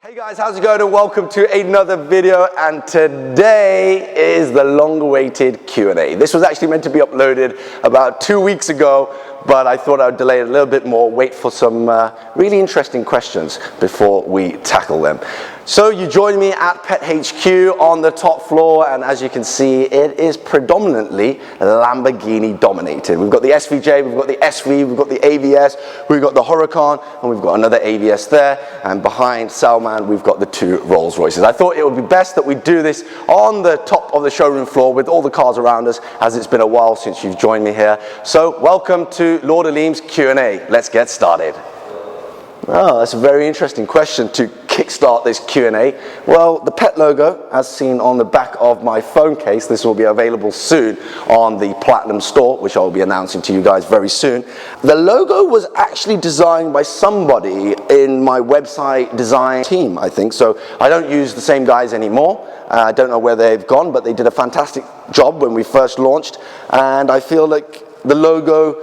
Hey guys, how's it going, and welcome to another video. And today is the long-awaited Q&A. This was actually meant to be uploaded about 2 weeks ago, but I thought I would delay it a little bit more, wait for some really interesting questions before we tackle them. So you join me at Pet HQ on the top floor, and as you can see, it is predominantly Lamborghini dominated. We've got the SVJ, we've got the SV, we've got the AVS, we've got the Huracan, and we've got another AVS there, and behind Salman we've got the two Rolls Royces. I thought it would be best that we do this on the top of the showroom floor with all the cars around us, as it's been a while since you've joined me here. So welcome to Lord Aleem's Q&A. Let's get started. Oh, that's a very interesting question to kickstart this Q&A. Well, the pet logo, as seen on the back of my phone case, this will be available soon on the Platinum store, which I'll be announcing to you guys very soon. The logo was actually designed by somebody in my website design team, I think. So I don't use the same guys anymore. I don't know where they've gone, but they did a fantastic job when we first launched. And I feel like the logo,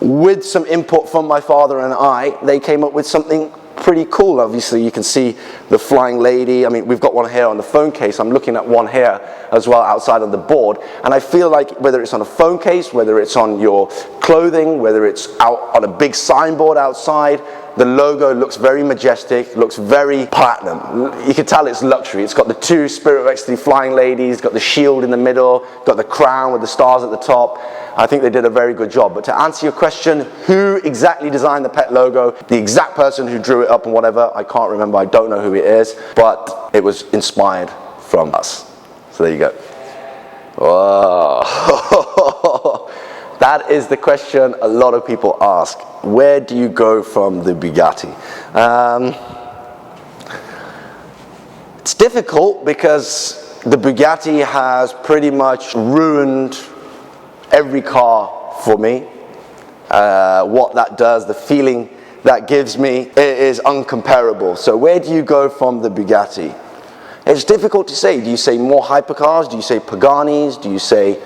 with some input from my father and I, they came up with something pretty cool. Obviously you can see the flying lady. I mean, we've got one here on the phone case. I'm looking at one here as well outside on the board, and I feel like whether it's on a phone case, whether it's on your clothing, whether it's out on a big signboard outside, the logo looks very majestic, looks very platinum. You can tell it's luxury. It's got the two Spirit of Ecstasy flying ladies, got the shield in the middle, got the crown with the stars at the top. I think they did a very good job. But to answer your question, who exactly designed the pet logo, the exact person who drew it up and whatever, I can't remember, I don't know who it is, but it was inspired from us. So there you go. Whoa. That is the question a lot of people ask. Where do you go from the Bugatti? It's difficult because the Bugatti has pretty much ruined every car for me. What that does, the feeling that gives me, it is uncomparable. So where do you go from the Bugatti? It's difficult to say. Do you say more hypercars? Do you say Paganis? Do you say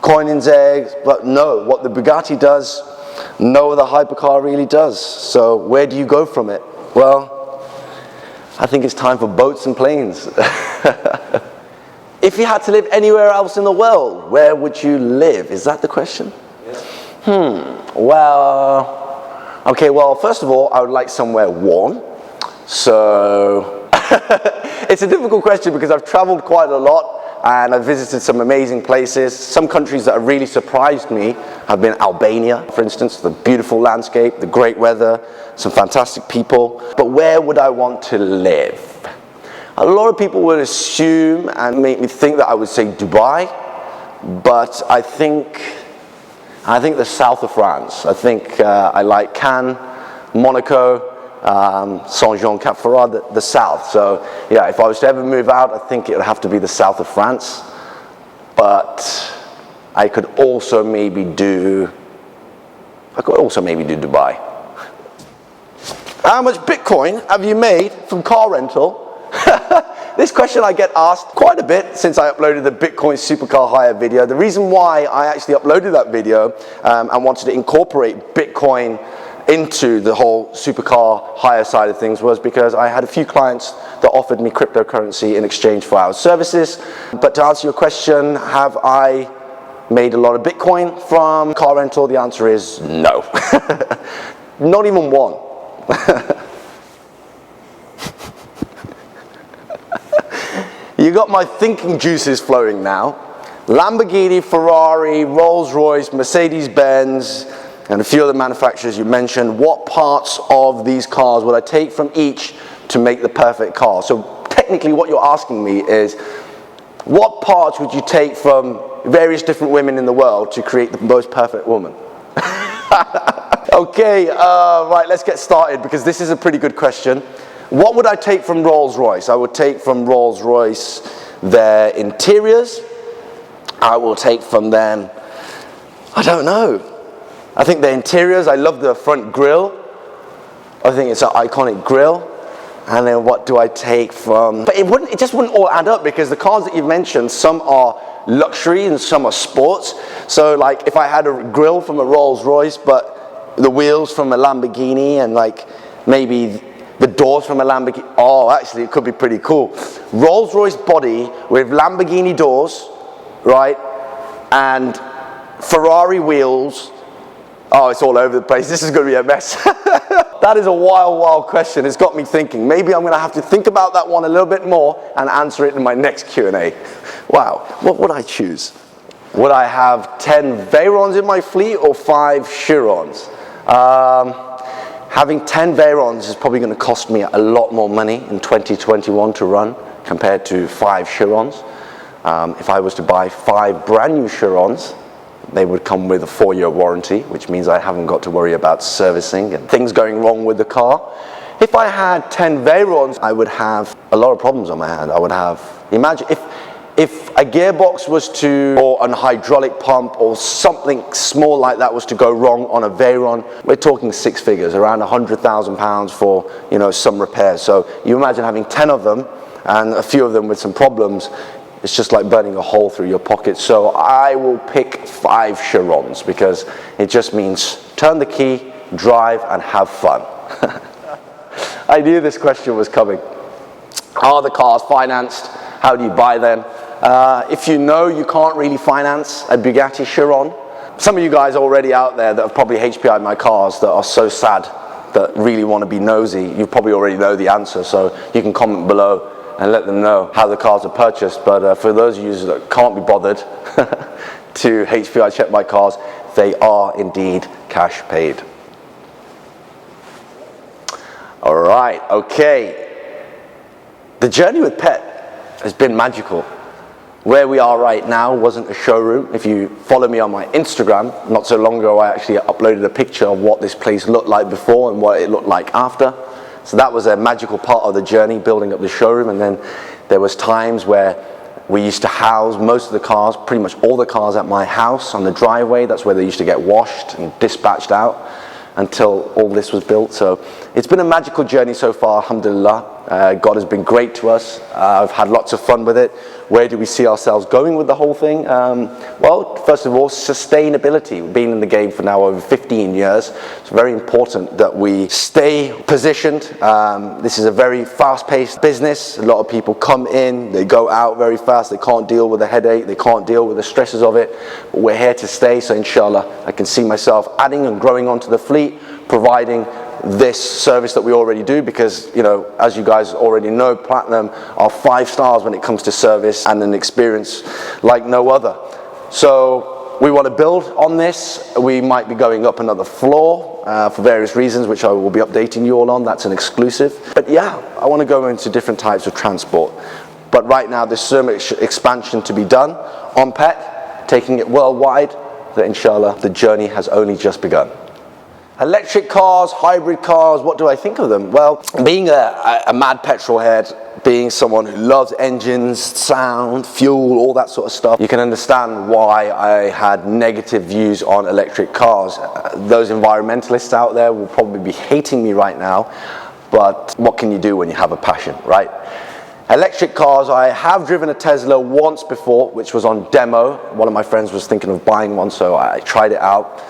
Koenigseggs? But no, what the Bugatti does, no other hypercar really does. So where do you go from it? Well, I think it's time for boats and planes. If you had to live anywhere else in the world, where would you live? Is that the question? Yeah. Well, okay, well, first of all, I would like somewhere warm. So it's a difficult question because I've traveled quite a lot and I've visited some amazing places. Some countries that have really surprised me have been Albania, for instance, the beautiful landscape, the great weather, some fantastic people. But where would I want to live? A lot of people would assume and make me think that I would say Dubai, but I think the south of France. I think I like Cannes, Monaco, Saint-Jean, Cap Ferrat, the south. So yeah, if I was to ever move out, I think it would have to be the south of France. But I could also maybe do Dubai. How much Bitcoin have you made from car rental? This question I get asked quite a bit since I uploaded the Bitcoin supercar hire video. The reason why I actually uploaded that video and wanted to incorporate Bitcoin into the whole supercar hire side of things was because I had a few clients that offered me cryptocurrency in exchange for our services. But to answer your question, have I made a lot of Bitcoin from car rental? The answer is no. Not even one. You got my thinking juices flowing now. Lamborghini, Ferrari, Rolls Royce, Mercedes-Benz, and a few other manufacturers you mentioned. What parts of these cars would I take from each to make the perfect car? So technically what you're asking me is, what parts would you take from various different women in the world to create the most perfect woman? Okay, right, let's get started because this is a pretty good question. What would I take from Rolls Royce? I would take from Rolls Royce their interiors. I will take from them, I don't know. I think the interiors, I love the front grille. I think it's an iconic grille. And then what do I take from, but it just wouldn't all add up because the cars that you've mentioned, some are luxury and some are sports. So like if I had a grille from a Rolls Royce, but the wheels from a Lamborghini, and like maybe The doors from a Lamborghini, oh, actually it could be pretty cool. Rolls Royce body with Lamborghini doors, right? And Ferrari wheels. Oh, it's all over the place. This is going to be a mess. That is a wild, wild question. It's got me thinking. Maybe I'm going to have to think about that one a little bit more and answer it in my next Q&A. Wow, what would I choose? Would I have 10 Veyrons in my fleet or 5 Chirons? Having 10 Veyrons is probably going to cost me a lot more money in 2021 to run compared to 5 Chirons. If I was to buy 5 brand new Chirons, they would come with a 4-year warranty, which means I haven't got to worry about servicing and things going wrong with the car. If I had 10 Veyrons, I would have a lot of problems on my hand. I would have, imagine if a gearbox was to, or an hydraulic pump or something small like that was to go wrong on a Veyron, we're talking 6 figures, around £100,000 for, you know, some repairs. So you imagine having 10 of them and a few of them with some problems. It's just like burning a hole through your pocket. So I will pick 5 Chirons because it just means turn the key, drive, and have fun. I knew this question was coming. Are the cars financed? How do you buy them? If you know you can't really finance a Bugatti Chiron, some of you guys already out there that have probably HPI'd my cars that are so sad, that really want to be nosy, you probably already know the answer, so you can comment below and let them know how the cars are purchased. But for those of you that can't be bothered to HPI check my cars, they are indeed cash paid. All right, okay. The journey with Pet has been magical. Where we are right now wasn't a showroom. If you follow me on my Instagram, not so long ago I actually uploaded a picture of what this place looked like before and what it looked like after. So that was a magical part of the journey, building up the showroom. And then there was times where we used to house most of the cars, pretty much all the cars at my house on the driveway. That's where they used to get washed and dispatched out until all this was built. So it's been a magical journey so far, alhamdulillah. God has been great to us. I've had lots of fun with it. Where do we see ourselves going with the whole thing? Well, first of all, sustainability. We've been in the game for now over 15 years. It's very important that we stay positioned. This is a very fast-paced business. A lot of people come in, they go out very fast. They can't deal with the headache. They can't deal with the stresses of it. But we're here to stay, so inshallah, I can see myself adding and growing onto the fleet, providing this service that we already do, because, you know, as you guys already know, Platinum are 5 stars when it comes to service and an experience like no other. So we want to build on this. We might be going up another floor for various reasons, which I will be updating you all on. That's an exclusive. But yeah, I want to go into different types of transport. But right now there's so much expansion to be done on Pet, taking it worldwide, that inshallah the journey has only just begun. Electric cars, hybrid cars, what do I think of them? Well, being a mad petrol head, being someone who loves engines, sound, fuel, all that sort of stuff, you can understand why I had negative views on electric cars. Those environmentalists out there will probably be hating me right now, but what can you do when you have a passion, right? Electric cars, I have driven a Tesla once before, which was on demo. One of my friends was thinking of buying one, so I tried it out.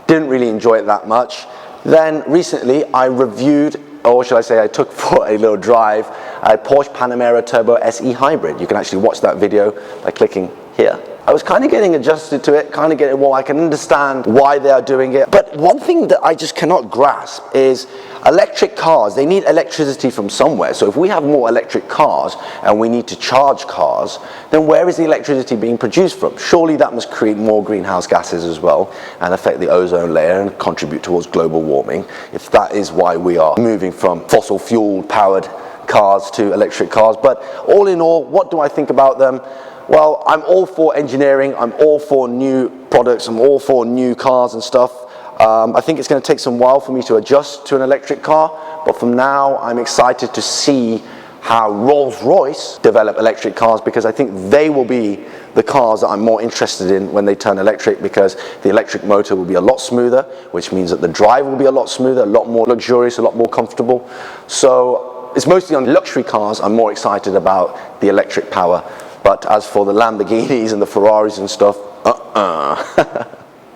Didn't really enjoy it that much. Then recently I reviewed, or should I say I took for a little drive, a Porsche Panamera Turbo SE Hybrid. You can actually watch that video by clicking here. I was kind of getting adjusted to it, kind of getting, well, I can understand why they are doing it. But one thing that I just cannot grasp is electric cars, they need electricity from somewhere. So if we have more electric cars and we need to charge cars, then where is the electricity being produced from? Surely that must create more greenhouse gases as well and affect the ozone layer and contribute towards global warming, if that is why we are moving from fossil fuel powered cars to electric cars. But all in all, what do I think about them? Well, I'm all for engineering, I'm all for new products, I'm all for new cars and stuff. I think it's going to take some while for me to adjust to an electric car, but from now I'm excited to see how Rolls Royce develop electric cars, because I think they will be the cars that I'm more interested in when they turn electric, because the electric motor will be a lot smoother, which means that the drive will be a lot smoother, a lot more luxurious, a lot more comfortable. So it's mostly on luxury cars I'm more excited about the electric power. But as for the Lamborghinis and the Ferraris and stuff,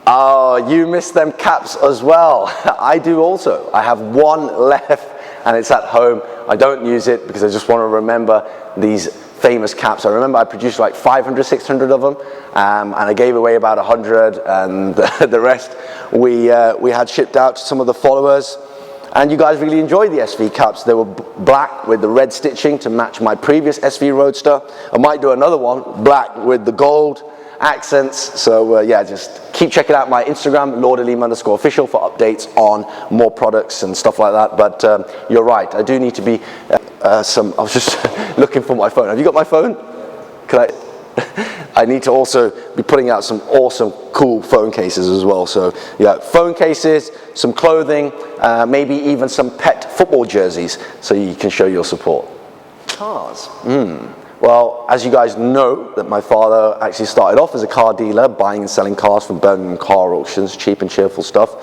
Oh, you missed them caps as well. I do also. I have one left and it's at home. I don't use it because I just want to remember these famous caps. I remember I produced like 500, 600 of them, and I gave away about 100, and the rest we had shipped out to some of the followers. And you guys really enjoyed the SV caps. They were black with the red stitching to match my previous SV Roadster. I might do another one, black with the gold accents. So yeah, just keep checking out my Instagram, @Aleem_official, for updates on more products and stuff like that. But you're right, I do need to be I was just looking for my phone. Have you got my phone? Can I need to also be putting out some awesome, cool phone cases as well. So yeah, phone cases, some clothing, maybe even some pet football jerseys, so you can show your support. Cars. Well, as you guys know, that my father actually started off as a car dealer, buying and selling cars from Birmingham car auctions, cheap and cheerful stuff.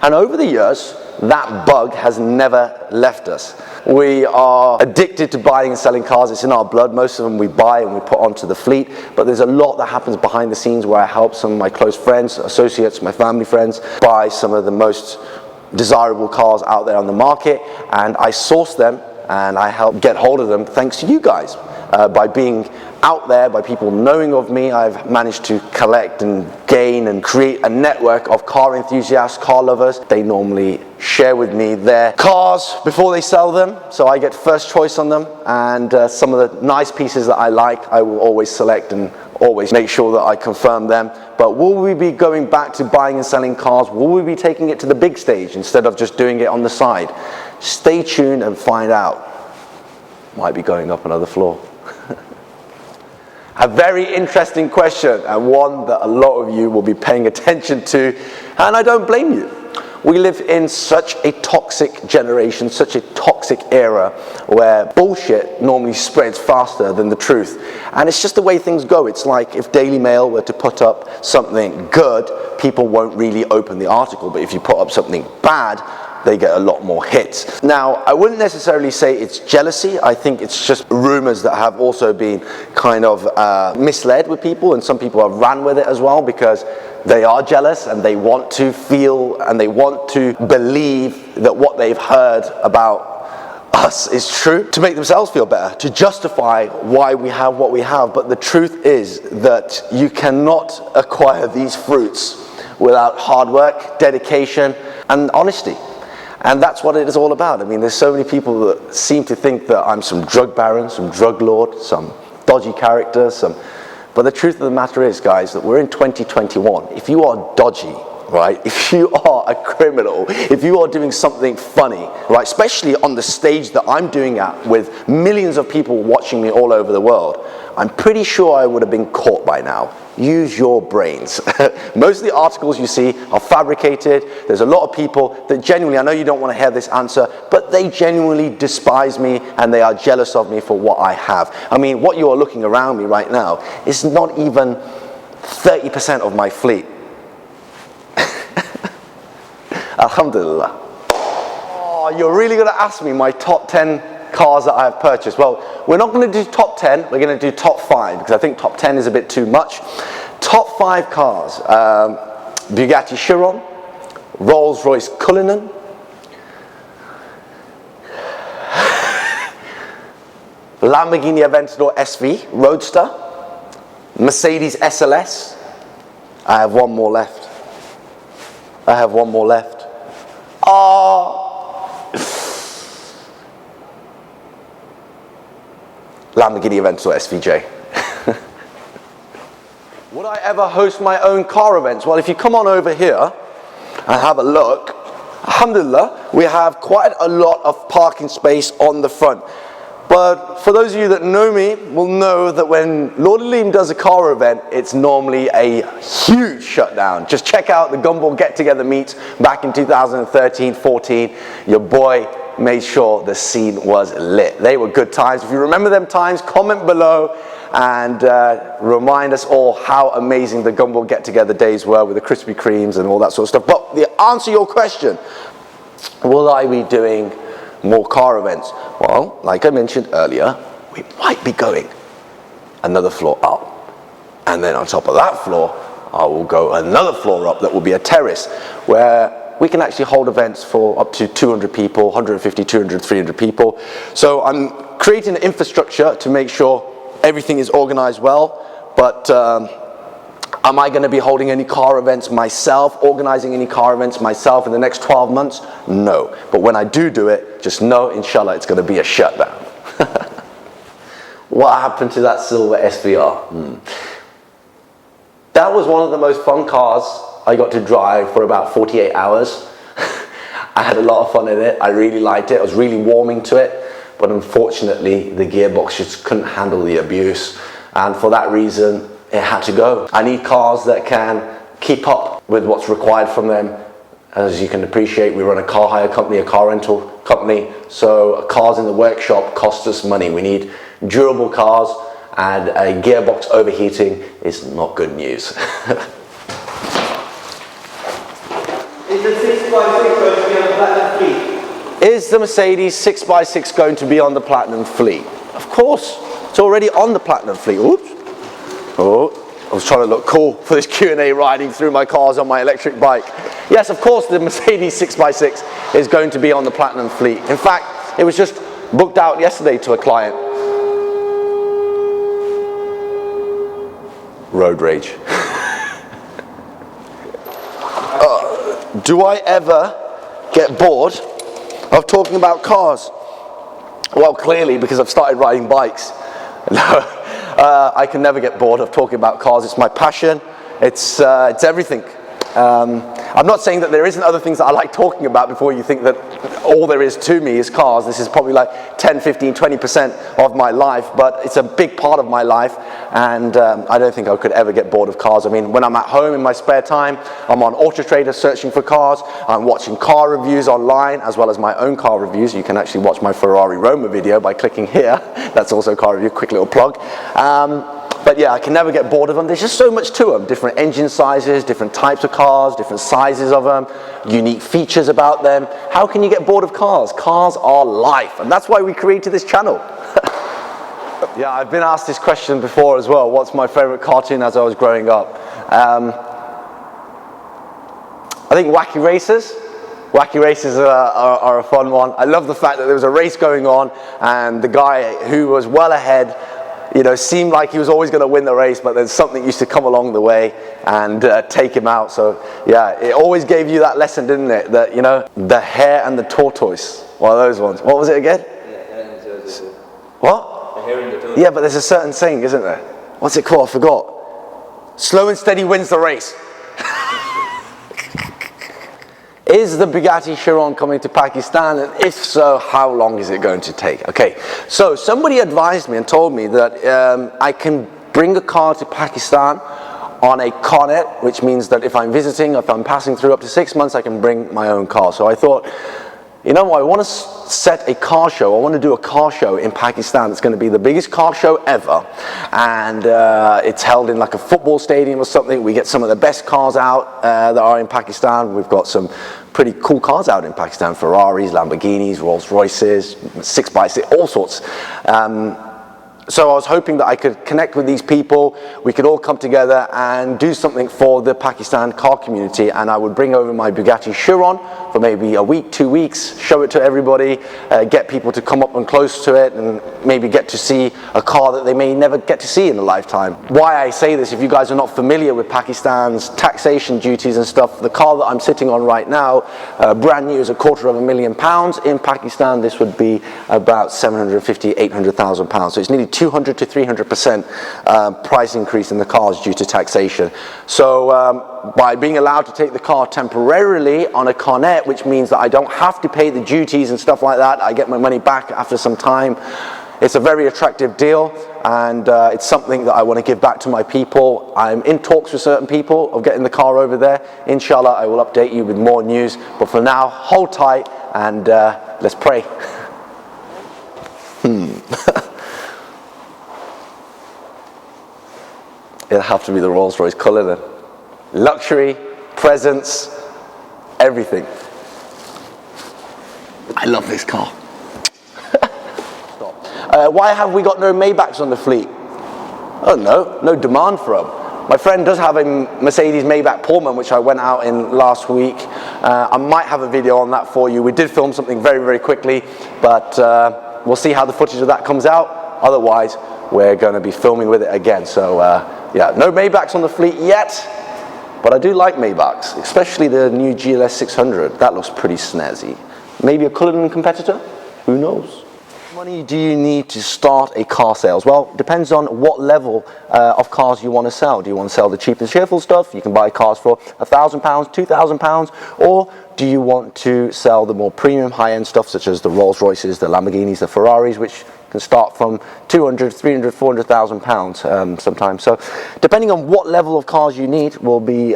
And over the years, that bug has never left us. We are addicted to buying and selling cars. It's in our blood. Most of them we buy and we put onto the fleet, but there's a lot that happens behind the scenes where I help some of my close friends, associates, my family friends buy some of the most desirable cars out there on the market, and I source them and I help get hold of them thanks to you guys. By being out there, by people knowing of me, I've managed to collect and gain and create a network of car enthusiasts, car lovers. They normally share with me their cars before they sell them, so I get first choice on them, and some of the nice pieces that I like, I will always select and always make sure that I confirm them. But will we be going back to buying and selling cars? Will we be taking it to the big stage instead of just doing it on the side? Stay tuned and find out. Might be going up another floor. A very interesting question, and one that a lot of you will be paying attention to, and I don't blame you. We live in such a toxic generation, such a toxic era, where bullshit normally spreads faster than the truth. And it's just the way things go. It's like if Daily Mail were to put up something good, people won't really open the article, but if you put up something bad, they get a lot more hits. Now, I wouldn't necessarily say it's jealousy. I think it's just rumors that have also been kind of misled with people, and some people have ran with it as well because they are jealous and they want to feel and they want to believe that what they've heard about us is true, to make themselves feel better, to justify why we have what we have. But the truth is that you cannot acquire these fruits without hard work, dedication, and honesty. And that's what it is all about. I mean, there's so many people that seem to think that I'm some drug baron, some drug lord, some dodgy character, but the truth of the matter is, guys, that we're in 2021. If you are dodgy, right, if you are a criminal, if you are doing something funny, right, especially on the stage that I'm doing it with millions of people watching me all over the world, I'm pretty sure I would have been caught by now. Use your brains. Most of the articles you see are fabricated. There's a lot of people that genuinely, I know you don't want to hear this answer, but they genuinely despise me and they are jealous of me for what I have. I mean, what you are looking around me right now is not even 30% of my fleet. Alhamdulillah. Oh, you're really going to ask me my top 10 cars that I have purchased? Well, we're not going to do top 10, we're going to do top 5, because I think top 10 is a bit too much. Top 5 cars: Bugatti Chiron, Rolls Royce Cullinan, Lamborghini Aventador SV Roadster, Mercedes SLS. I have one more left. Oh, Lamborghini Aventador SVJ. Would I ever host my own car events? Well, if you come on over here and have a look, alhamdulillah, we have quite a lot of parking space on the front. But for those of you that know me will know that when Lord Aleem does a car event, it's normally a huge shutdown. Just check out the Gumball get-together meets back in 2013-14. Your boy made sure the scene was lit. They were good times. If you remember them times, comment below and remind us all how amazing the Gumball get-together days were with the Krispy Kremes and all that sort of stuff. But to answer your question, will I be doing more car events? Well, like I mentioned earlier, we might be going another floor up, and then on top of that floor I will go another floor up that will be a terrace, where we can actually hold events for up to 200 people, 150, 200, 300 people. So I'm creating an infrastructure to make sure everything is organized well, but am I going to be holding any car events myself, organizing any car events myself in the next 12 months? No. But when I do it, just know, inshallah, it's going to be a shutdown. What happened to that silver SVR? That was one of the most fun cars I got to drive for about 48 hours. I had a lot of fun in it. I really liked it. I was really warming to it. But unfortunately, the gearbox just couldn't handle the abuse. And for that reason, it had to go. I need cars that can keep up with what's required from them. As you can appreciate, we run a car hire company, a car rental company. So cars in the workshop cost us money. We need durable cars, and a gearbox overheating is not good news. Is the 6x6 going to be on the Platinum fleet? Is the Mercedes 6x6 going to be on the Platinum fleet? Of course, it's already on the Platinum fleet. Oops. Oh, I was trying to look cool for this Q&A riding through my cars on my electric bike. Yes, of course, the Mercedes 6x6 is going to be on the Platinum fleet. In fact, it was just booked out yesterday to a client. Road rage. Do I ever get bored of talking about cars? Well, clearly, because I've started riding bikes. No, I can never get bored of talking about cars. It's my passion. It's everything. I'm not saying that there isn't other things that I like talking about before you think that all there is to me is cars. This is probably like 10, 15, 20% of my life, but it's a big part of my life, and I don't think I could ever get bored of cars. I mean, when I'm at home in my spare time, I'm on Auto Trader searching for cars. I'm watching car reviews online, as well as my own car reviews. You can actually watch my Ferrari Roma video by clicking here. That's also a car review, quick little plug. But yeah, I can never get bored of them. There's just so much to them. Different engine sizes, different types of cars, different sizes of them, unique features about them. How can you get bored of cars? Cars are life, and that's why we created this channel. Yeah, I've been asked this question before as well. What's my favorite cartoon as I was growing up? I think Wacky Racers. Wacky Racers are a fun one. I love the fact that there was a race going on, and the guy who was well ahead, you know, seemed like he was always going to win the race, but then something used to come along the way and take him out. So yeah, it always gave you that lesson, didn't it? That, you know, the hare and the tortoise. One of those ones. What was it again? What? The hare and the tortoise. Yeah, but there's a certain saying, isn't there? What's it called? I forgot. Slow and steady wins the race. Is the Bugatti Chiron coming to Pakistan, and if so, how long is it going to take? Okay, so somebody advised me and told me that I can bring a car to Pakistan on a carnet, which means that if I'm visiting, if I'm passing through up to 6 months, I can bring my own car. So I thought, you know what, I want to set a car show. I want to do a car show in Pakistan. It's going to be the biggest car show ever, and it's held in like a football stadium or something. We get some of the best cars out that are in Pakistan. We've got some pretty cool cars out in Pakistan: Ferraris, Lamborghinis, Rolls Royces, 6x6, all sorts. So I was hoping that I could connect with these people, we could all come together and do something for the Pakistan car community, and I would bring over my Bugatti Chiron for maybe a week, 2 weeks, show it to everybody, get people to come up and close to it, and maybe get to see a car that they may never get to see in a lifetime. Why I say this, if you guys are not familiar with Pakistan's taxation duties and stuff, the car that I'm sitting on right now, brand new, is £250,000. In Pakistan, this would be about 750, 800,000 pounds. So it's nearly 200 to 300% price increase in the cars due to taxation. So by being allowed to take the car temporarily on a carnet, which means that I don't have to pay the duties and stuff like that, I get my money back after some time. It's a very attractive deal, and it's something that I want to give back to my people. I'm in talks with certain people of getting the car over there. Inshallah, I will update you with more news, but for now, hold tight and let's pray. It'll have to be the Rolls Royce colour then. Luxury, presence, everything. I love this car. Why have we got no Maybachs on the fleet? Oh no demand for them. My friend does have a Mercedes Maybach Pullman, which I went out in last week. I might have a video on that for you. We did film something very, very quickly, but we'll see how the footage of that comes out. Otherwise, we're going to be filming with it again. So yeah, no Maybachs on the fleet yet, but I do like Maybachs, especially the new GLS 600. That looks pretty snazzy. Maybe a Cullinan competitor? Who knows? How much money do you need to start a car sales? Well, it depends on what level of cars you want to sell. Do you want to sell the cheap and cheerful stuff? You can buy cars for £1,000, £2,000, or do you want to sell the more premium high-end stuff such as the Rolls Royces, the Lamborghinis, the Ferraris, which can start from 200, 300, 400,000 pounds sometimes. So depending on what level of cars you need will be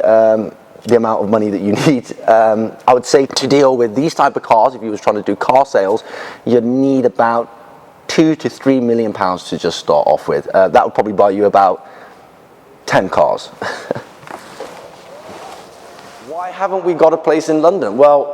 the amount of money that you need. I would say to deal with these type of cars, if you was trying to do car sales, you'd need about £2 to £3 million to just start off with. That would probably buy you about 10 cars. Why haven't we got a place in London? Well,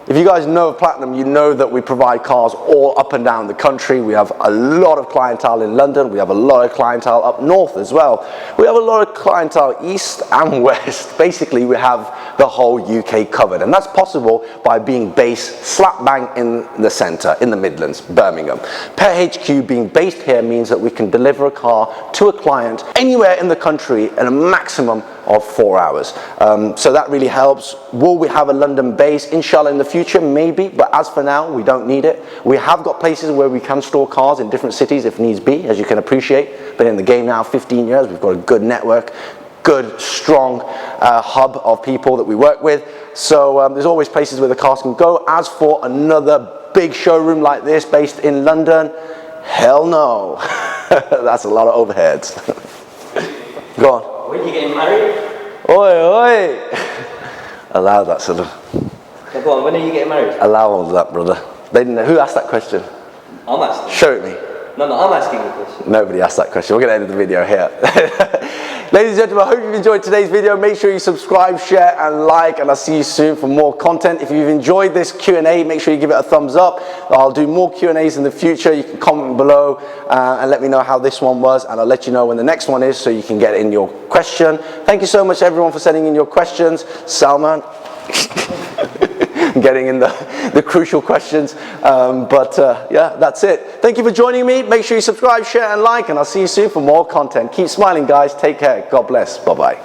if you guys know of Platinum, you know that we provide cars all up and down the country. We have a lot of clientele in London. We have a lot of clientele up north as well. We have a lot of clientele east and west. Basically, we have the whole UK covered. And that's possible by being based slap bang in the centre, in the Midlands, Birmingham. Per HQ being based here means that we can deliver a car to a client anywhere in the country in a maximum of 4 hours. So that really helps. Will we have a London base? Inshallah in the future, maybe, but as for now, we don't need it. We have got places where we can store cars in different cities if needs be, as you can appreciate. Been in the game now 15 years, we've got a good network, good, strong hub of people that we work with. So there's always places where the cars can go. As for another big showroom like this based in London, hell no. That's a lot of overheads. Go on. When are you getting married? Oi, oi. Allow that sort of. So go on, when are you getting married? Allow all of that, brother. They didn't know. Who asked that question? I'm asking. Show it me. No, I'm asking the question. Nobody asked that question. We're going to end the video here. Ladies and gentlemen, I hope you've enjoyed today's video. Make sure you subscribe, share and like, and I'll see you soon for more content. If you've enjoyed this Q&A, make sure you give it a thumbs up. I'll do more Q&As in the future. You can comment below and let me know how this one was, and I'll let you know when the next one is so you can get in your question. Thank you so much everyone for sending in your questions. Salman. Getting in the crucial questions, yeah, that's it. Thank you for joining me. Make sure you subscribe, share and like, and I'll see you soon for more content. Keep smiling guys, take care, God bless, bye bye.